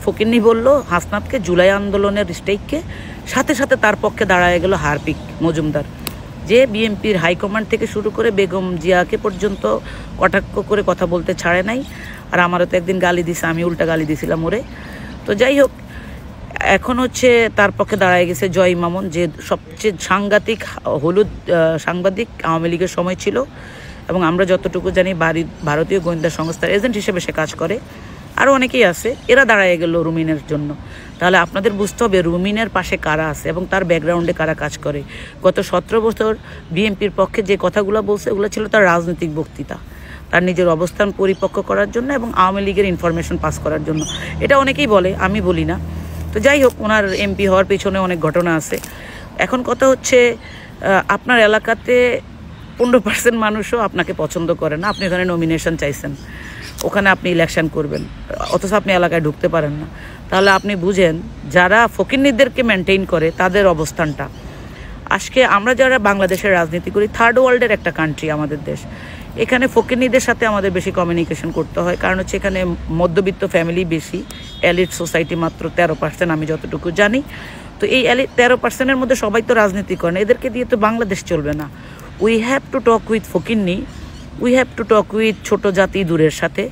ফকিন্নি বলল হাসনাতকে জুলাই আন্দোলনের স্টেককে, সাথে সাথে তার পক্ষে দাঁড়ায় গেল হারপিক মজুমদার, যে বিএনপির হাইকমান্ড থেকে শুরু করে বেগম জিয়াকে পর্যন্ত কটাক্ষ করে কথা বলতে ছাড়ে নাই। আর আমারও তো একদিন গালি দিছে, আমি উল্টা গালি দিছিলাম ওরে। তো যাই হোক, এখন হচ্ছে তার পক্ষে দাঁড়ায় গেছে জয় মামুন, যে সবচেয়ে সাংঘাতিক হলুদ সাংবাদিক আওয়ামী লীগের সময় ছিল, এবং আমরা যতটুকু জানি ভারতীয় গোয়েন্দা সংস্থার এজেন্ট হিসেবে সে কাজ করে। আরও অনেকেই আছে, এরা দাঁড়ায় গেল রুমিনের জন্য। তাহলে আপনাদের বুঝতে হবে রুমিনের পাশে কারা আছে এবং তার ব্যাকগ্রাউন্ডে কারা কাজ করে। গত 17 বছর বিএনপির পক্ষে যে কথাগুলো বলছে, ওগুলো ছিল তার রাজনৈতিক বক্তৃতা, তার নিজের অবস্থান পরিপক্ক করার জন্য এবং আওয়ামী লীগের ইনফরমেশন পাস করার জন্য। এটা অনেকেই বলে, আমি বলি না। তো যাই হোক, ওনার এমপি হওয়ার পিছনে অনেক ঘটনা আছে। এখন কথা হচ্ছে, আপনার এলাকাতে 15% মানুষও আপনাকে পছন্দ করে না। আপনি ওখানে নমিনেশন চাইছেন, ওখানে আপনি ইলেকশন করবেন, অথচ আপনি এলাকায় ঢুকতে পারেন না। তাহলে আপনি বুঝেন যারা ফকিন্নিদেরকে মেনটেন করে তাদের অবস্থানটা। আজকে আমরা যারা বাংলাদেশের রাজনীতি করি, থার্ড ওয়ার্ল্ডের একটা কান্ট্রি আমাদের দেশ, এখানে ফকিন্নিদের সাথে আমাদের বেশি কমিউনিকেশন করতে হয়, কারণ হচ্ছে এখানে মধ্যবিত্ত ফ্যামিলি বেশি, এলিট সোসাইটি মাত্র 13%, আমি যতটুকু জানি। তো এই 13%-এর মধ্যে সবাই তো রাজনীতি করে না, এদেরকে দিয়ে তো বাংলাদেশ চলবে না। We have to talk with ফকিন্নি, we have to talk with ছোট জাতি দূরের সাথে।